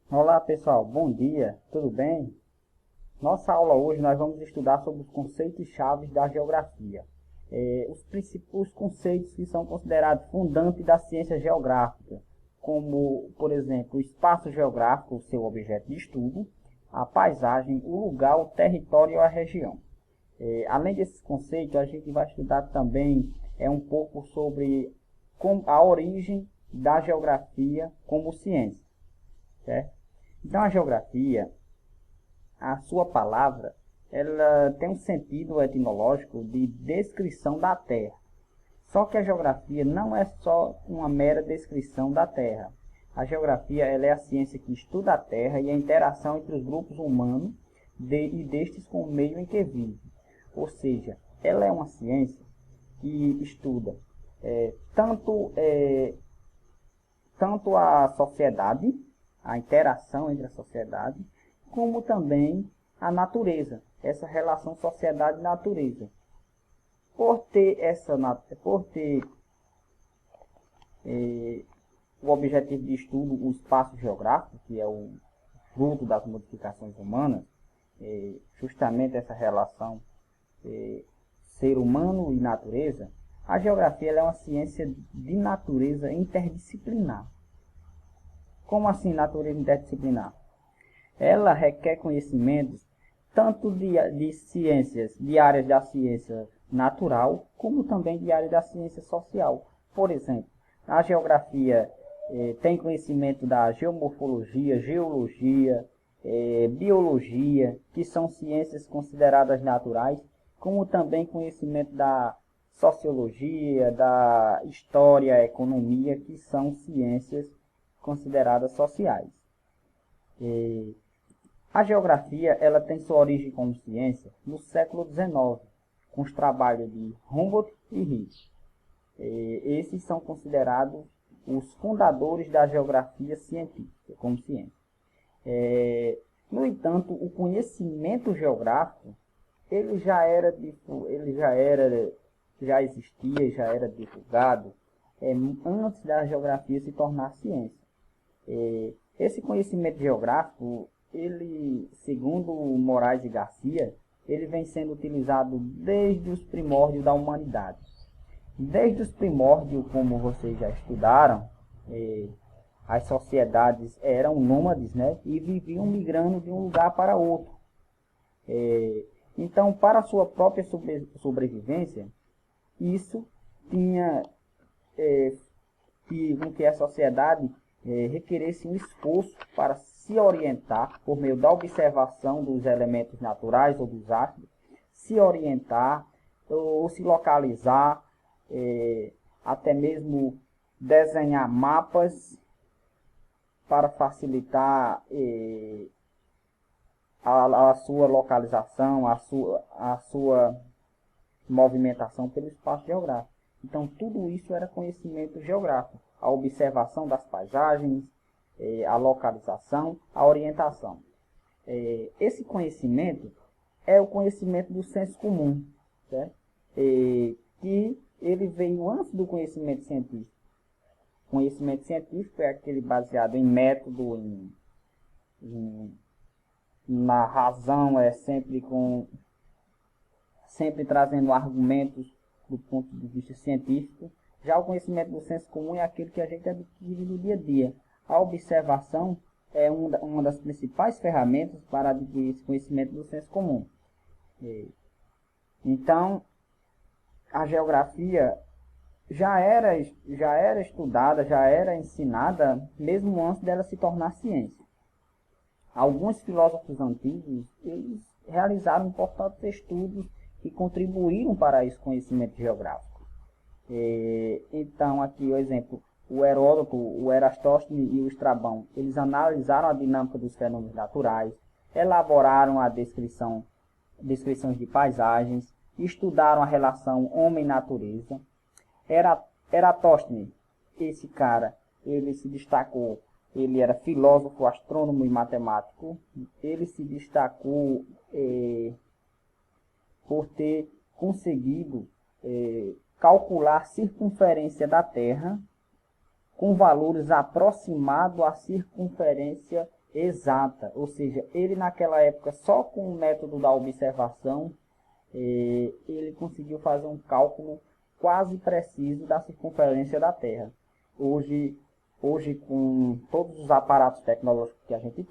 Olá pessoal, bom dia, tudo bem? Nossa aula hoje nós vamos estudar sobre os conceitos chaves da geografia. Os principais conceitos que são considerados fundantes da ciência geográfica, como, por exemplo, o espaço geográfico, o seu objeto de estudo, a paisagem, o lugar, o território e a região. Além desses conceitos, a gente vai estudar também um pouco sobre a origem da geografia como ciência, certo? Então, a geografia, a sua palavra, ela tem um sentido etimológico de descrição da Terra. Só que a geografia não é só uma mera descrição da Terra. A geografia ela é a ciência que estuda a Terra e a interação entre os grupos humanos e destes com o meio em que vive. Ou seja, ela é uma ciência que estuda tanto a sociedade, a interação entre a sociedade, como também a natureza, essa relação sociedade-natureza. Por ter o objetivo de estudo, o espaço geográfico, que é o fruto das modificações humanas, justamente essa relação ser humano e natureza, a geografia ela é uma ciência de natureza interdisciplinar. Como assim natureza interdisciplinar? Ela requer conhecimentos tanto de ciências, de áreas da ciência natural, como também de áreas da ciência social. Por exemplo, a geografia tem conhecimento da geomorfologia, geologia, biologia, que são ciências consideradas naturais, como também conhecimento da sociologia, da história, economia, que são ciências consideradas sociais. A geografia ela tem sua origem como ciência no século XIX, com os trabalhos de Humboldt e Richter. Esses são considerados os fundadores da geografia científica como ciência. No entanto, o conhecimento geográfico ele já existia, já era divulgado antes da geografia se tornar ciência. Esse conhecimento geográfico, ele, segundo Moraes e Garcia, ele vem sendo utilizado desde os primórdios da humanidade. Desde os primórdios, como vocês já estudaram, as sociedades eram nômades, né, e viviam migrando de um lugar para outro. Então, para a sua própria sobrevivência, isso tinha com que a sociedade requeresse um esforço para se orientar por meio da observação dos elementos naturais ou dos astros, se orientar ou se localizar, até mesmo desenhar mapas para facilitar a sua localização, a sua movimentação pelo espaço geográfico. Então, tudo isso era conhecimento geográfico. A observação das paisagens, a localização, a orientação. Esse conhecimento é o conhecimento do senso comum, certo? Que ele veio antes do conhecimento científico. O conhecimento científico é aquele baseado em método, na razão, sempre trazendo argumentos do ponto de vista científico. Já o conhecimento do senso comum é aquele que a gente adquire no dia a dia. A observação é uma das principais ferramentas para adquirir esse conhecimento do senso comum. Então, a geografia já era estudada, já era ensinada, mesmo antes dela se tornar ciência. Alguns filósofos antigos eles realizaram importantes estudos que contribuíram para esse conhecimento geográfico. Então, aqui o exemplo, o Heródoto, o Eratóstenes e o Estrabão, eles analisaram a dinâmica dos fenômenos naturais, elaboraram descrições de paisagens, estudaram a relação homem-natureza. Eratóstenes, esse cara, ele se destacou, ele era filósofo, astrônomo e matemático. Ele se destacou por ter conseguido calcular a circunferência da Terra com valores aproximados à circunferência exata, ou seja, ele naquela época só com o método da observação, ele conseguiu fazer um cálculo quase preciso da circunferência da Terra. Hoje, hoje com todos os aparatos tecnológicos que a gente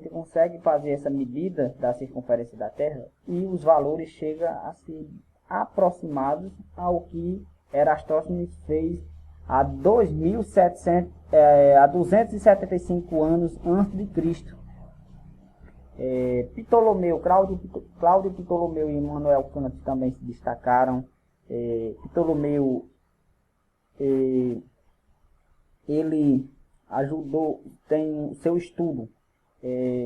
consegue fazer essa medida da circunferência da Terra e os valores chegam a ser aproximados ao que Eratóstenes fez há 275 anos antes de Cristo. Ptolomeu, Cláudio Ptolomeu e Immanuel Kant também se destacaram. Ptolomeu, ele ajudou, tem o seu estudo,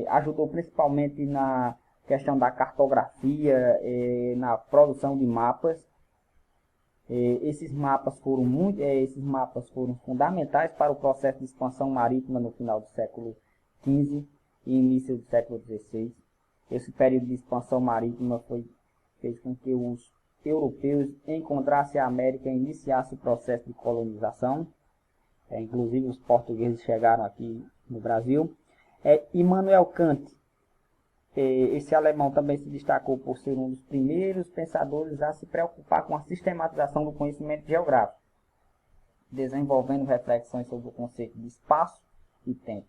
ajudou principalmente na questão da cartografia, na produção de mapas. Esses mapas foram fundamentais para o processo de expansão marítima no final do século XV e início do século XVI. Esse período de expansão marítima fez com que os europeus encontrassem a América e iniciassem o processo de colonização. Inclusive os portugueses chegaram aqui no Brasil. Immanuel Kant, esse alemão também se destacou por ser um dos primeiros pensadores a se preocupar com a sistematização do conhecimento geográfico, desenvolvendo reflexões sobre o conceito de espaço e tempo.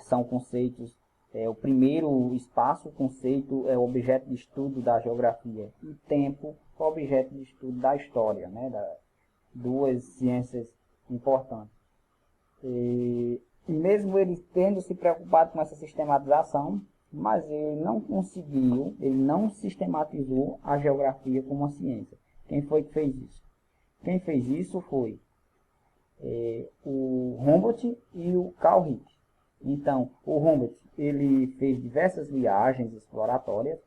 São conceitos, o primeiro espaço, o conceito é o objeto de estudo da geografia, e tempo, o objeto de estudo da história, né, duas ciências importantes. E mesmo ele tendo se preocupado com essa sistematização, mas ele não sistematizou a geografia como uma ciência. Quem foi que fez isso? Quem fez isso foi o Humboldt e o Carl Ritter. Então, o Humboldt, ele fez diversas viagens exploratórias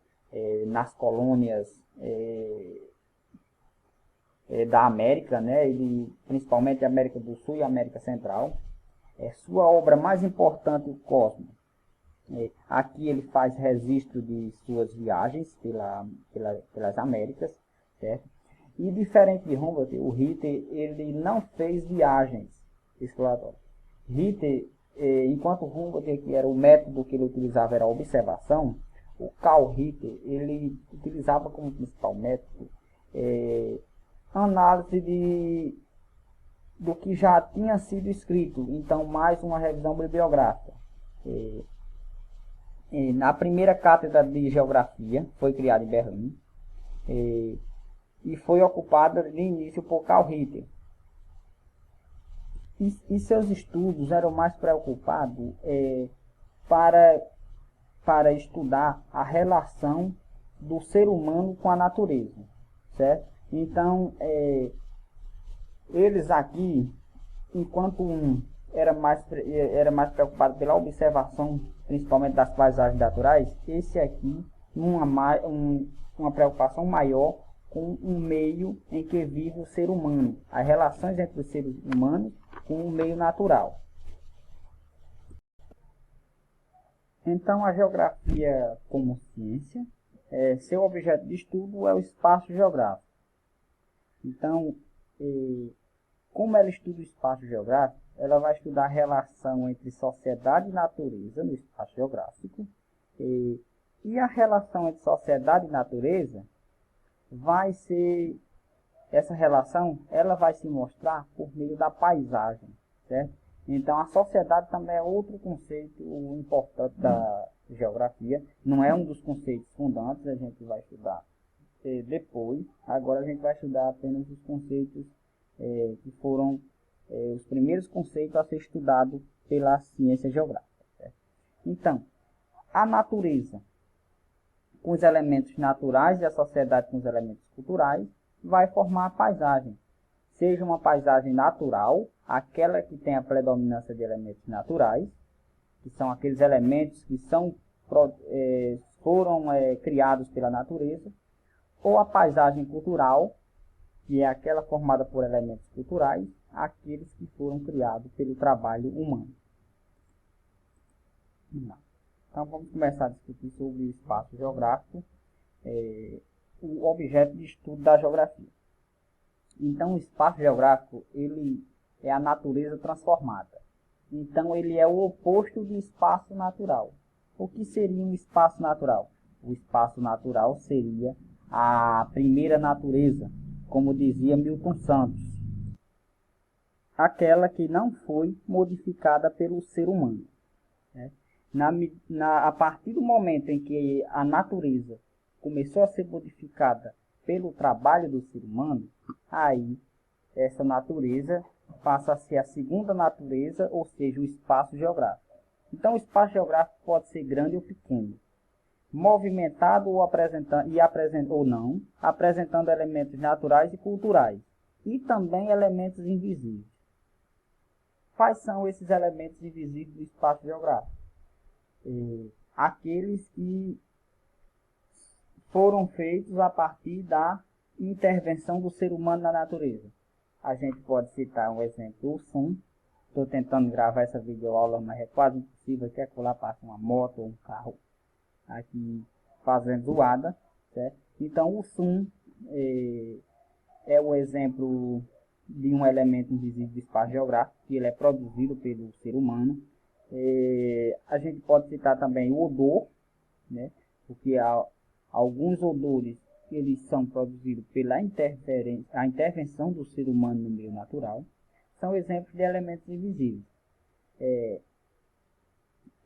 nas colônias da América, né? Principalmente a América do Sul e a América Central. Sua obra mais importante, o Cosmos. Aqui ele faz registro de suas viagens pelas Américas, certo? E diferente de Humboldt, o Ritter, ele não fez viagens exploratórias. Ritter, enquanto Humboldt, que era o método que ele utilizava era a observação, o Carl Ritter, ele utilizava como principal método análise do que já tinha sido escrito, então mais uma revisão bibliográfica. Na primeira cátedra de geografia, foi criada em Berlim, e foi ocupada de início por Carl Ritter. E seus estudos eram mais preocupados para estudar a relação do ser humano com a natureza, certo? Então, eles aqui, enquanto um era mais preocupado pela observação, principalmente das paisagens naturais, esse aqui, uma preocupação maior com o meio em que vive o ser humano, as relações entre os seres humanos com o meio natural. Então, a geografia como ciência, seu objeto de estudo é o espaço geográfico. Então, como ela estuda o espaço geográfico, ela vai estudar a relação entre sociedade e natureza no espaço geográfico. E a relação entre sociedade e natureza essa relação ela vai se mostrar por meio da paisagem, certo? Então, a sociedade também é outro conceito importante da geografia. Não é um dos conceitos fundantes, a gente vai estudar depois. Agora a gente vai estudar apenas os conceitos que foram os primeiros conceitos a ser estudados pela ciência geográfica, certo? Então, a natureza com os elementos naturais e a sociedade com os elementos culturais vai formar a paisagem. Seja uma paisagem natural, aquela que tem a predominância de elementos naturais, que são aqueles elementos que foram criados pela natureza, ou a paisagem cultural, que é aquela formada por elementos culturais, aqueles que foram criados pelo trabalho humano. Então vamos começar a discutir sobre o espaço geográfico, o objeto de estudo da geografia. Então o espaço geográfico ele é a natureza transformada. Então, ele é o oposto do espaço natural. O que seria um espaço natural? O espaço natural seria a primeira natureza, como dizia Milton Santos, aquela que não foi modificada pelo ser humano, né? A partir do momento em que a natureza começou a ser modificada pelo trabalho do ser humano, aí essa natureza passa a ser a segunda natureza, ou seja, o espaço geográfico. Então, o espaço geográfico pode ser grande ou pequeno, movimentado ou não, apresentando elementos naturais e culturais, e também elementos invisíveis. Quais são esses elementos invisíveis do espaço geográfico? Aqueles que foram feitos a partir da intervenção do ser humano na natureza. A gente pode citar um exemplo, o som. Estou tentando gravar essa videoaula, mas é quase impossível que lá passe uma moto ou um carro aqui fazendo zoada, certo? Então, o som é o exemplo de um elemento invisível do espaço geográfico, que ele é produzido pelo ser humano. A gente pode citar também o odor, né? Porque alguns odores eles são produzidos pela intervenção do ser humano no meio natural. São exemplos de elementos invisíveis.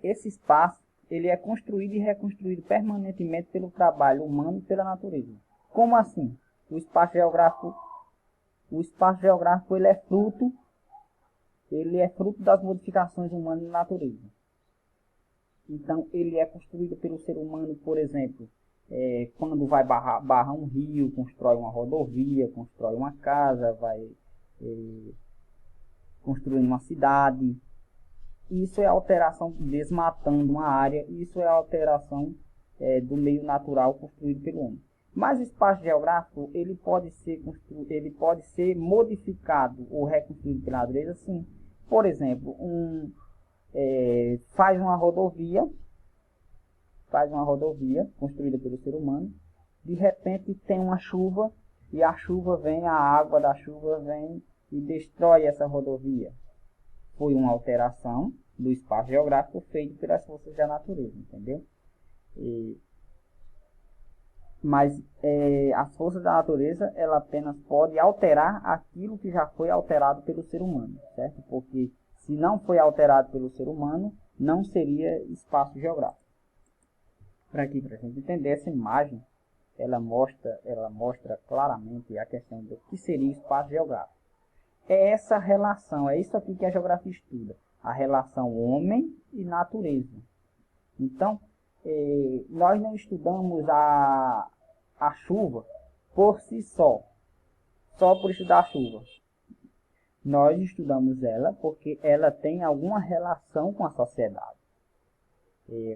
Esse espaço ele é construído e reconstruído permanentemente pelo trabalho humano e pela natureza. Como assim? O espaço geográfico ele é fruto das modificações humanas na natureza. Então, ele é construído pelo ser humano, por exemplo, quando vai barrar um rio, constrói uma rodovia, constrói uma casa, vai construir uma cidade. Isso é alteração desmatando uma área, isso é alteração do meio natural construído pelo homem. Mas o espaço geográfico ele pode ser modificado ou reconstruído pela natureza, sim. Por exemplo, faz uma rodovia construída pelo ser humano, de repente tem uma chuva, e a água da chuva vem e destrói essa rodovia. Foi uma alteração do espaço geográfico feito pelas forças da natureza, entendeu? Mas as forças da natureza, ela apenas pode alterar aquilo que já foi alterado pelo ser humano, certo? Porque se não foi alterado pelo ser humano, não seria espaço geográfico. Para a gente entender essa imagem, ela mostra claramente a questão do que seria o espaço geográfico. É essa relação, é isso aqui que a geografia estuda, a relação homem e natureza. Então, nós não estudamos a chuva por si só por estudar a chuva. Nós estudamos ela porque ela tem alguma relação com a sociedade,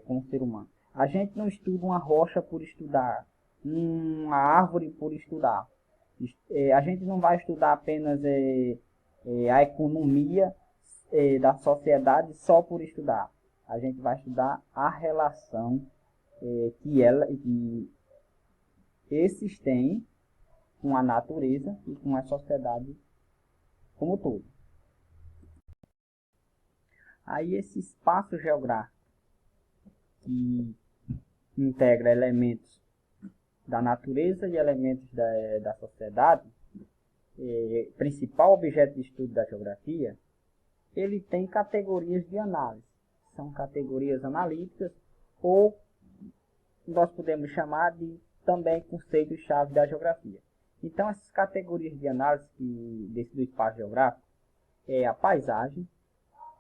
com o ser humano. A gente não estuda uma rocha por estudar, uma árvore por estudar. A gente não vai estudar apenas a economia da sociedade só por estudar. A gente vai estudar a relação que esses têm com a natureza e com a sociedade como um todo. Aí esse espaço geográfico que integra elementos da natureza e elementos da sociedade, principal objeto de estudo da geografia, ele tem categorias de análise. São categorias analíticas, ou nós podemos chamar de também conceitos-chave da geografia. Então, essas categorias de análise do espaço geográfico é a paisagem,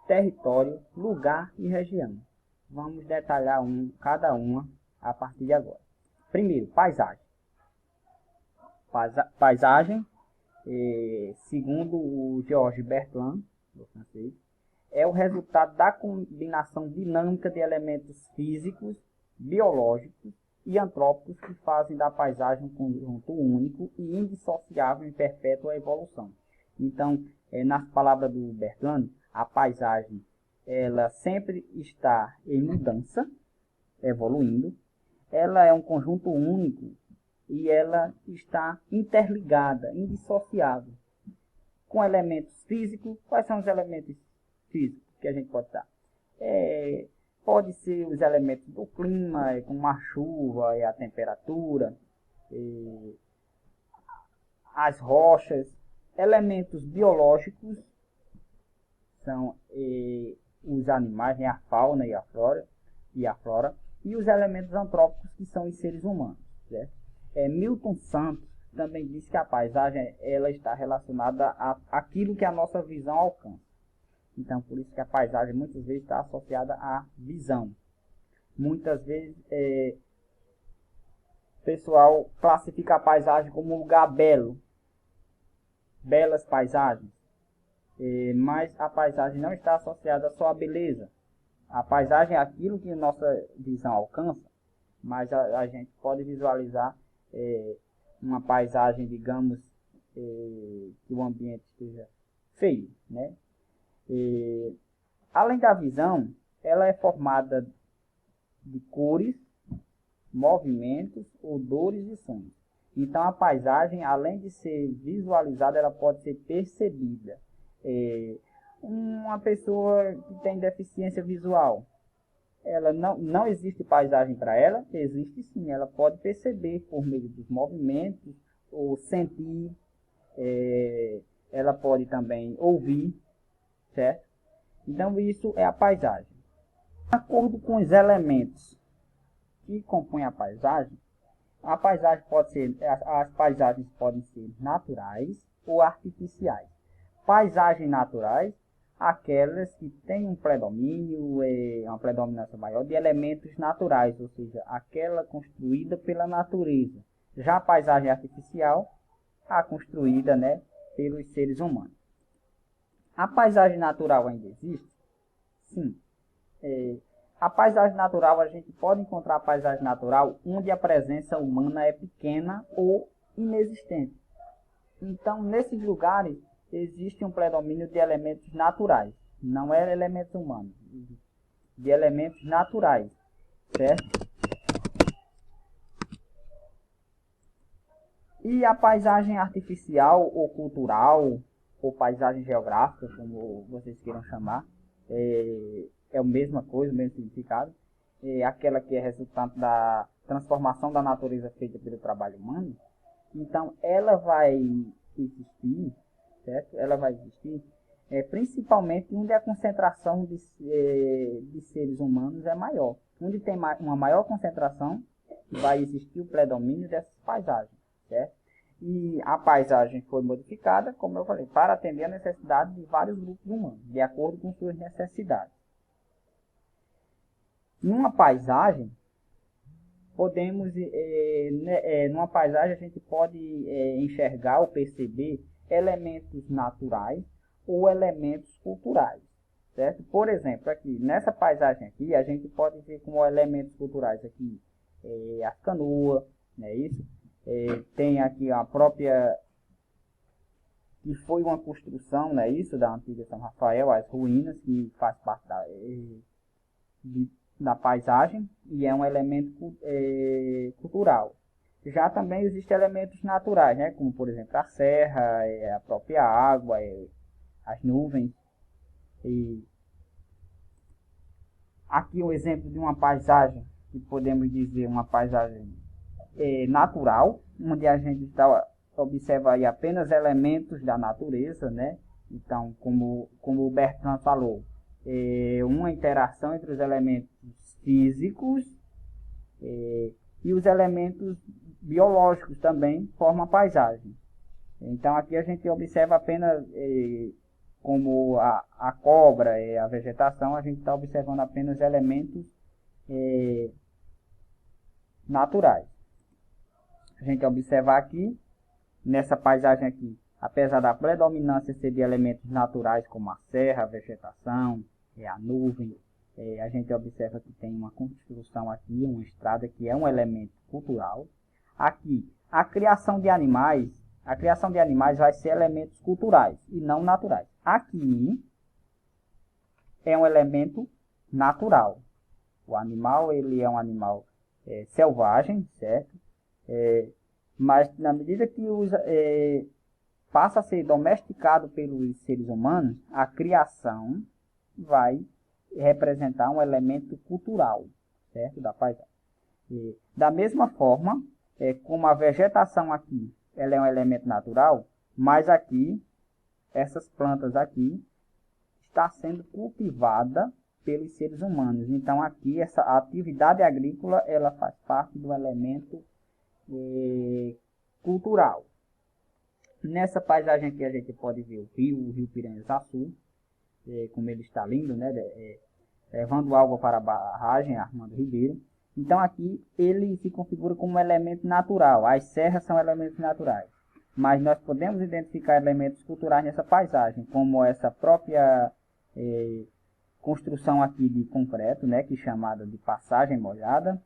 território, lugar e região. Vamos detalhar cada uma a partir de agora. Primeiro, paisagem. Paisagem, segundo o Georges Bertrand, do francês, é o resultado da combinação dinâmica de elementos físicos, biológicos e antrópicos que fazem da paisagem um conjunto único e indissociável em perpétua evolução. Então, nas palavras do Bertrand, a paisagem ela sempre está em mudança, evoluindo. Ela é um conjunto único e ela está interligada, indissociável, com elementos físicos. Quais são os elementos físicos? que a gente pode estar. Pode ser os elementos do clima, como a chuva e a temperatura, as rochas, elementos biológicos, são os animais, né, a fauna e a flora, e os elementos antrópicos, que são os seres humanos. Certo? Milton Santos também diz que a paisagem ela está relacionada àquilo que a nossa visão alcança. Então, por isso que a paisagem muitas vezes está associada à visão. Muitas vezes, o pessoal classifica a paisagem como um lugar belo, belas paisagens. Mas a paisagem não está associada só à beleza. A paisagem é aquilo que a nossa visão alcança, mas a gente pode visualizar uma paisagem, digamos, que o ambiente esteja feio, né? Além da visão, ela é formada de cores, movimentos, odores e sons. Então a paisagem, além de ser visualizada, ela pode ser percebida. Uma pessoa que tem deficiência visual, ela não existe paisagem para ela, existe sim, ela pode perceber por meio dos movimentos, ou sentir, ela pode também ouvir, certo? Então isso é a paisagem. De acordo com os elementos que compõem a paisagem pode ser, as paisagens podem ser naturais ou artificiais. Paisagens naturais, aquelas que têm um predomínio, uma predominância maior de elementos naturais, ou seja, aquela construída pela natureza. Já a paisagem artificial, a construída, né, pelos seres humanos. A paisagem natural ainda existe? Sim. A paisagem natural, a gente pode encontrar a paisagem natural onde a presença humana é pequena ou inexistente. Então, nesses lugares, existe um predomínio de elementos naturais, não é elementos humanos, de elementos naturais, certo? E a paisagem artificial ou cultural, ou paisagem geográfica, como vocês queiram chamar, é a mesma coisa, o mesmo significado, aquela que é resultante da transformação da natureza feita pelo trabalho humano. Então, ela vai existir, certo? Ela vai existir principalmente onde a concentração de seres humanos é maior. Onde tem uma maior concentração, vai existir o predomínio dessas paisagens, certo? E a paisagem foi modificada, como eu falei, para atender a necessidade de vários grupos humanos, de acordo com suas necessidades. Numa paisagem, numa paisagem a gente pode enxergar ou perceber elementos naturais ou elementos culturais, certo? Por exemplo, aqui, nessa paisagem aqui, a gente pode ver como elementos culturais aqui, as canoas, não é isso? Tem aqui a própria, que foi uma construção, não é isso, da antiga São Rafael, as ruínas, que faz parte da paisagem e é um elemento cultural. Já também existem elementos naturais, né, como por exemplo a serra, a própria água, as nuvens. E aqui um exemplo de uma paisagem, que podemos dizer uma paisagem natural, onde a gente observa aí apenas elementos da natureza, né? Então, como o Bertrand falou, uma interação entre os elementos físicos e os elementos biológicos também formam a paisagem. Então aqui a gente observa apenas como a cobra, a vegetação, a gente está observando apenas elementos naturais. A gente observar aqui, nessa paisagem aqui, apesar da predominância ser de elementos naturais como a serra, a vegetação, a nuvem, a gente observa que tem uma construção aqui, uma estrada que é um elemento cultural. Aqui, a criação de animais vai ser elementos culturais e não naturais. Aqui é um elemento natural. O animal, ele é um animal selvagem, certo? Mas na medida que passa a ser domesticado pelos seres humanos, a criação vai representar um elemento cultural, certo? Da paisagem. E, da mesma forma, como a vegetação aqui, ela é um elemento natural, mas aqui, essas plantas aqui, está sendo cultivada pelos seres humanos. Então aqui, essa atividade agrícola, ela faz parte do elemento cultural. Nessa paisagem aqui a gente pode ver o rio Piranha-Açu, como ele está lindo, né? Levando água para a barragem Armando Ribeiro. Então aqui ele se configura como um elemento natural. As serras são elementos naturais. Mas nós podemos identificar elementos culturais nessa paisagem, como essa própria construção aqui de concreto, né? Que é chamada de passagem molhada.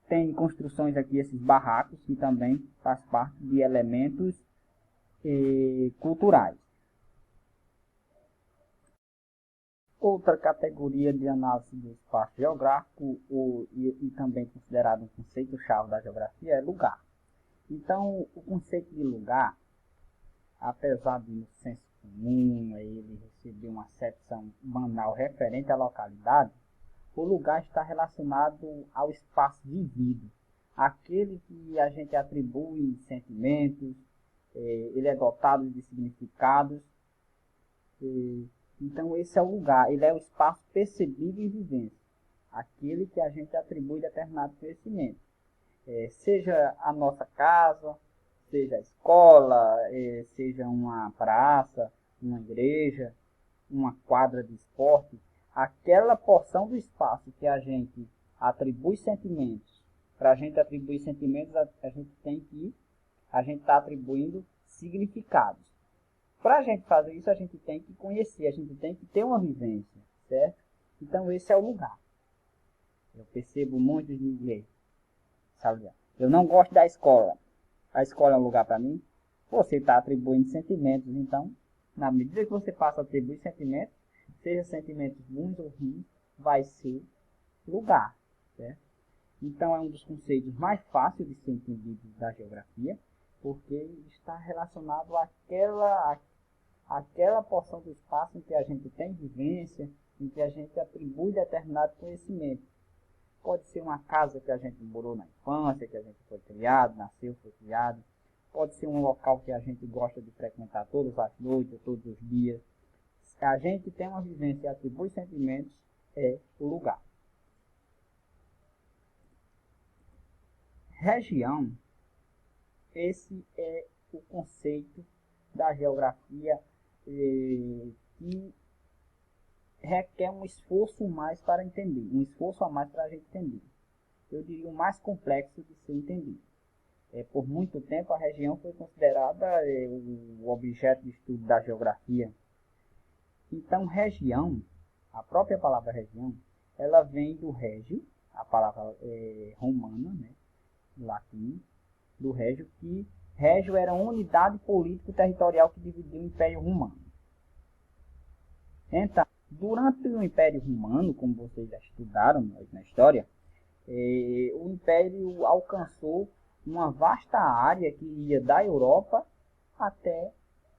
Tem construções aqui, esses barracos, que também faz parte de elementos culturais. Outra categoria de análise do espaço geográfico, e também considerado um conceito-chave da geografia, é lugar. Então, o conceito de lugar, apesar de no senso comum ele receber uma acepção banal referente à localidade, o lugar está relacionado ao espaço vivido, aquele que a gente atribui sentimentos, ele é dotado de significados. Então esse é o lugar, ele é o espaço percebido em vivência, aquele que a gente atribui determinado conhecimento. Seja a nossa casa, seja a escola, seja uma praça, uma igreja, uma quadra de esporte, aquela porção do espaço que a gente atribui sentimentos. Para a gente atribuir sentimentos, a gente está atribuindo significados. Para a gente fazer isso, a gente tem que conhecer, a gente tem que ter uma vivência, certo? Então esse é o lugar. Eu percebo muitos dizer, sabe? Eu não gosto da escola. A escola é um lugar para mim. Você está atribuindo sentimentos, então, na medida que você passa a atribuir sentimentos, seja sentimentos bons ou ruins, vai ser lugar, certo? Então é um dos conceitos mais fáceis de ser entendido da geografia, porque está relacionado àquela porção do espaço em que a gente tem vivência, em que a gente atribui determinado conhecimento. Pode ser uma casa que a gente morou na infância, que a gente foi criado, nasceu, foi criado. Pode ser um local que a gente gosta de frequentar todas as noites, todos os dias. Se a gente tem uma vivência e atribui sentimentos, é o lugar. Região, esse é o conceito da geografia que requer um esforço mais para entender, um esforço a mais para a gente entender. Eu diria o mais complexo de ser entendido. Por muito tempo a região foi considerada o objeto de estudo da geografia. Então região, a própria palavra região, ela vem do regio, a palavra romana, né, latim, do regio, que regio era uma unidade político-territorial que dividia o Império Romano. Então, durante o Império Romano, como vocês já estudaram na história, o Império alcançou uma vasta área que ia da Europa até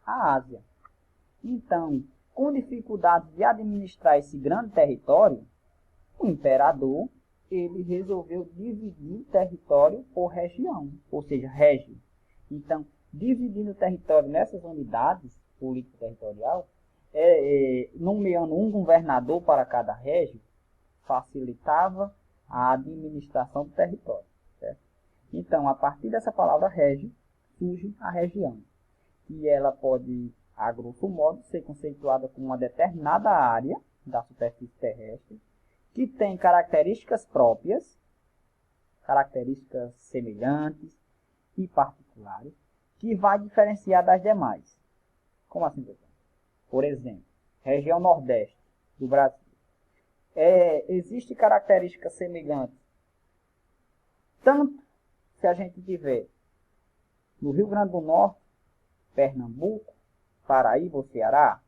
a Ásia. Então, com dificuldade de administrar esse grande território, o imperador ele resolveu dividir o território por região, ou seja, régio. Então, dividindo o território nessas unidades político-territorial, nomeando um governador para cada régio, facilitava a administração do território. Certo? Então, a partir dessa palavra régio, surge a região, que ela pode, a grosso modo, ser conceituada como uma determinada área da superfície terrestre, que tem características próprias, características semelhantes e particulares, que vai diferenciar das demais. Como assim, pessoal? Por exemplo, região nordeste do Brasil. Existe características semelhantes, tanto se a gente tiver no Rio Grande do Norte, Pernambuco, Paraíba ou Ceará,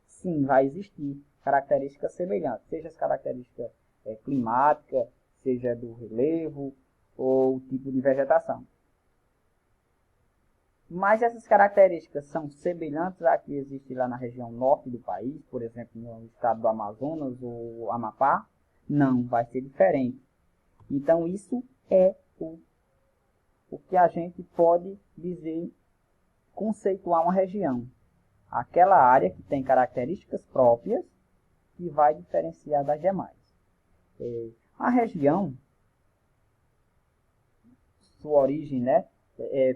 sim, vai existir características semelhantes, seja as características climáticas, seja do relevo ou tipo de vegetação. Mas essas características são semelhantes à que existe lá na região norte do país, por exemplo, no estado do Amazonas ou Amapá? Não, vai ser diferente. Então, isso é o que a gente pode dizer, conceituar uma região. Aquela área que tem características próprias que vai diferenciar das demais. A região, sua origem, né,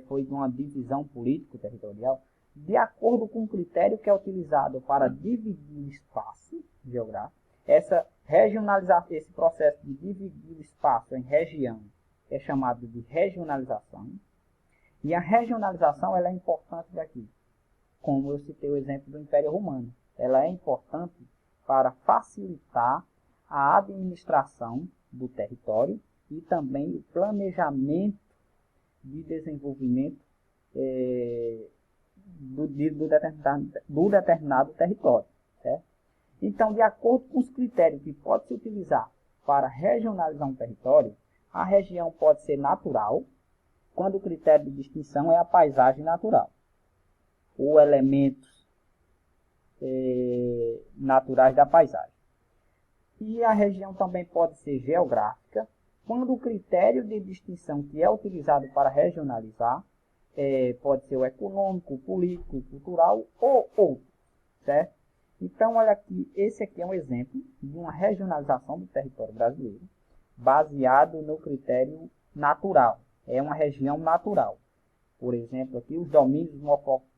foi de uma divisão político-territorial, de acordo com o critério que é utilizado para dividir o espaço geográfico. Essa regionalização, esse processo de dividir o espaço em região é chamado de regionalização. E a regionalização ela é importante daqui, como eu citei o exemplo do Império Romano. Ela é importante para facilitar a administração do território e também o planejamento de desenvolvimento do determinado território. Certo? Então, de acordo com os critérios que pode se utilizar para regionalizar um território, a região pode ser natural, quando o critério de distinção é a paisagem natural, ou elementos naturais da paisagem. E a região também pode ser geográfica, quando o critério de distinção que é utilizado para regionalizar pode ser o econômico, o político, o cultural ou outro, certo? Então, olha aqui, esse aqui é um exemplo de uma regionalização do território brasileiro, baseado no critério natural. É uma região natural. Por exemplo, aqui os domínios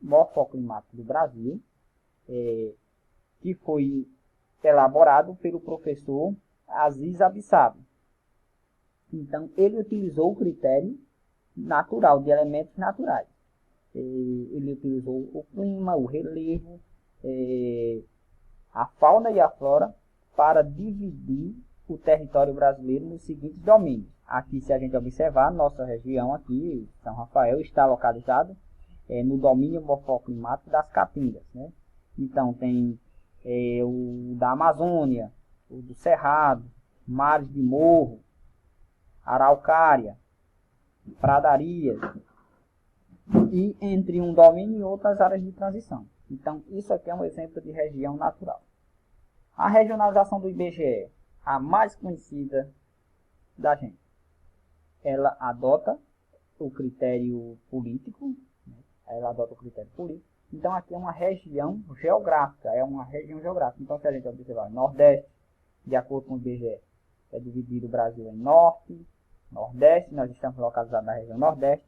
morfoclimáticos do Brasil, que foi elaborado pelo professor Aziz Abissab. Então, ele utilizou o critério natural, de elementos naturais. Ele utilizou o clima, o relevo, a fauna e a flora para dividir o território brasileiro nos seguintes domínios. Aqui, se a gente observar, nossa região aqui, São Rafael, está localizado no domínio morfoclimático das Caatingas, né? Então, tem o da Amazônia, o do Cerrado, mares de morro, araucária, pradarias, e entre um domínio e outras áreas de transição. Então, isso aqui é um exemplo de região natural. A regionalização do IBGE, a mais conhecida da gente, ela adota o critério político, Então, aqui é uma região geográfica, Então, se a gente observar Nordeste, de acordo com o IBGE, é dividido o Brasil em Norte, Nordeste, nós estamos localizados na região Nordeste,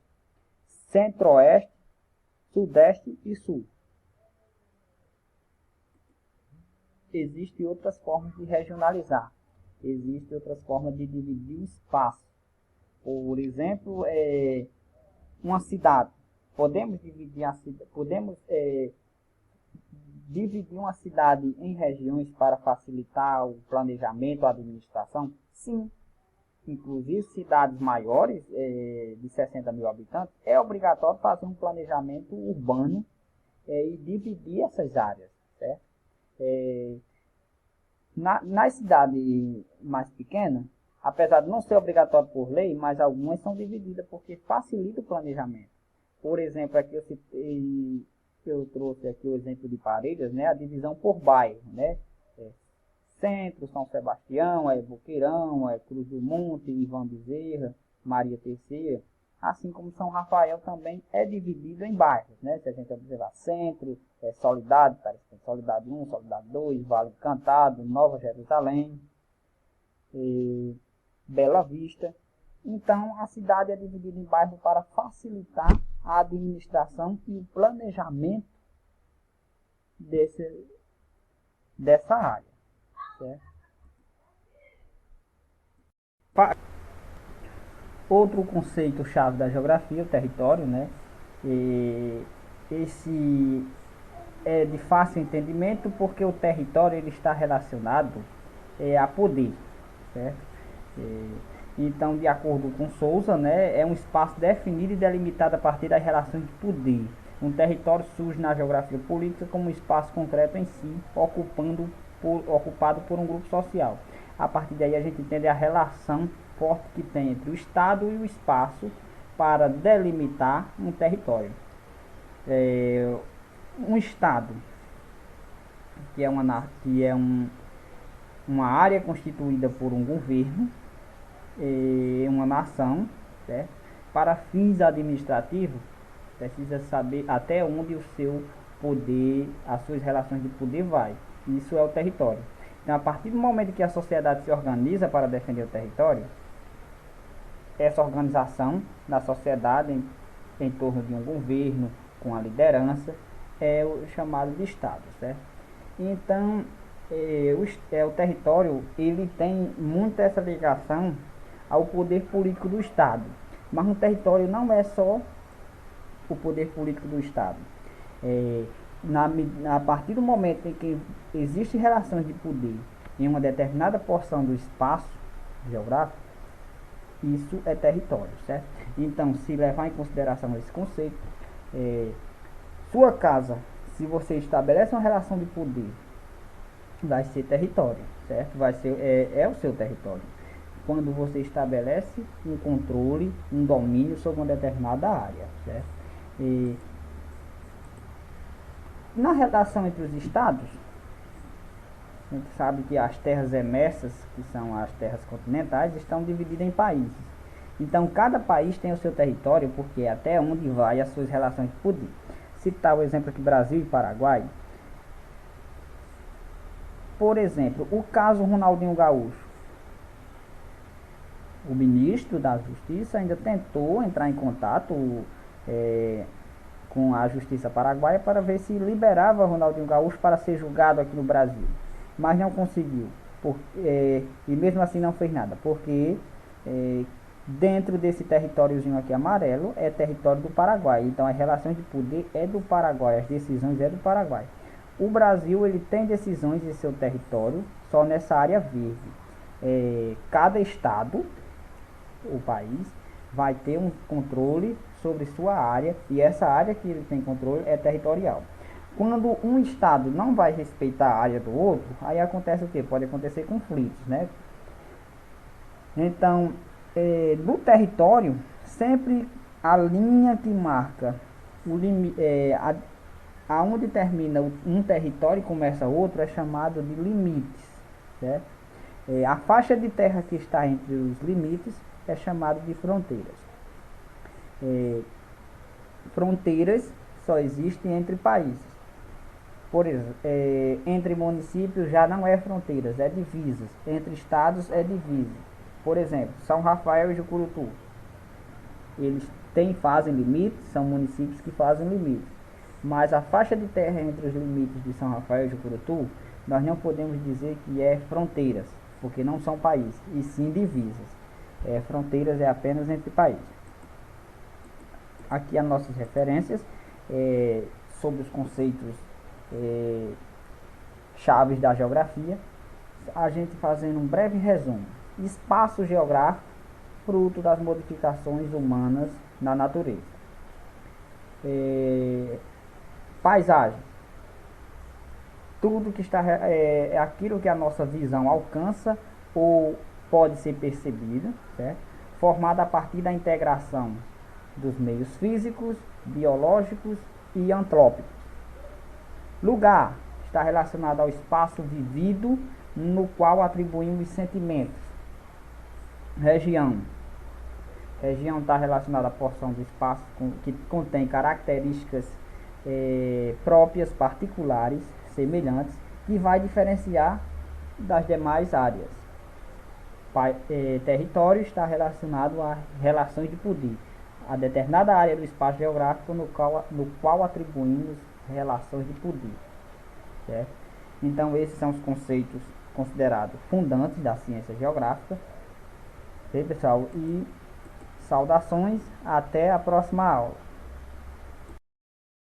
Centro-Oeste, Sudeste e Sul. Existem outras formas de regionalizar. Existem outras formas de dividir o espaço. Por exemplo, uma cidade. Podemos dividir uma cidade em regiões para facilitar o planejamento, a administração? Sim. Inclusive, cidades maiores, de 60 mil habitantes, é obrigatório fazer um planejamento urbano e dividir essas áreas. Certo? Nas cidades mais pequenas, apesar de não ser obrigatório por lei, mas algumas são divididas porque facilita o planejamento. Por exemplo, aqui eu trouxe aqui o exemplo de Parelhas, né, a divisão por bairro, né, Centro, São Sebastião, Boqueirão, Cruz do Monte, Ivan Bezerra, Maria Terceira, assim como São Rafael também é dividido em bairros, né, se a gente observar Centro, Soledade, Soledade 1, Soledade 2, Vale Encantado, Nova Jerusalém, Bela Vista. Então, a cidade é dividida em bairros para facilitar a administração e o planejamento dessa área. Certo? Outro conceito-chave da geografia, o território, né? Esse é de fácil entendimento porque o território ele está relacionado a poder, certo? Então, de acordo com Souza, né, é um espaço definido e delimitado a partir das relações de poder. Um território surge na geografia política como um espaço concreto em si, ocupado por um grupo social. A partir daí a gente entende a relação forte que tem entre o Estado e o espaço para delimitar um território. Um estado, uma área constituída por um governo, uma nação, certo? Para fins administrativos, precisa saber até onde o seu poder, as suas relações de poder vai. Isso é o território. Então, a partir do momento que a sociedade se organiza para defender o território, essa organização da sociedade em torno de um governo, com a liderança, é o chamado de Estado, certo? Então, o território, ele tem muito essa ligação ao poder político do Estado. Mas no território não é só o poder político do Estado. A partir do momento em que existem relações de poder em uma determinada porção do espaço geográfico, isso é território, certo? Então, se levar em consideração esse conceito, sua casa, se você estabelece uma relação de poder, vai ser território, certo? Vai ser, o seu território. Quando você estabelece um controle, um domínio sobre uma determinada área, certo? Na relação entre os estados, a gente sabe que as terras emersas, que são as terras continentais, estão divididas em países. Então, cada país tem o seu território, porque é até onde vai as suas relações de poder. Citar o exemplo aqui, Brasil e Paraguai. Por exemplo, o caso Ronaldinho Gaúcho. O ministro da Justiça ainda tentou entrar em contato com a Justiça Paraguaia para ver se liberava Ronaldinho Gaúcho para ser julgado aqui no Brasil. Mas não conseguiu. E mesmo assim não fez nada, porque dentro desse territóriozinho aqui amarelo é território do Paraguai. Então as relações de poder é do Paraguai, as decisões é do Paraguai. O Brasil, ele tem decisões em seu território só nessa área verde. Cada estado, o país, vai ter um controle sobre sua área, e essa área que ele tem controle é territorial. Quando um estado não vai respeitar a área do outro, aí acontece o que? Pode acontecer conflitos, né? Então, no território, sempre a linha que marca o limite, aonde termina um território e começa outro, é chamado de limites, certo? A faixa de terra que está entre os limites é chamada de fronteiras. Fronteiras só existem entre países. Por exemplo, entre municípios já não é fronteiras, é divisas. Entre estados é divisa. Por exemplo, São Rafael e Jucurutu. Eles fazem limites, são municípios que fazem limites. Mas a faixa de terra entre os limites de São Rafael e Jucurutu, nós não podemos dizer que é fronteiras, porque não são países, e sim divisas. Fronteiras é apenas entre países. Aqui as nossas referências sobre os conceitos chaves da geografia, a gente fazendo um breve resumo. Espaço geográfico, fruto das modificações humanas na natureza. Paisagem, tudo que está aquilo que a nossa visão alcança ou pode ser percebido, certo? Formada a partir da integração dos meios físicos, biológicos e antrópicos. Lugar está relacionado ao espaço vivido no qual atribuímos sentimentos. Região está relacionada à porção do espaço que contém características próprias, particulares, semelhantes, que vai diferenciar das demais áreas. Território está relacionado a relações de poder, a determinada área do espaço geográfico no qual atribuímos relações de poder, certo? Então esses são os conceitos considerados fundantes da ciência geográfica. Ok, pessoal? E saudações, até a próxima aula.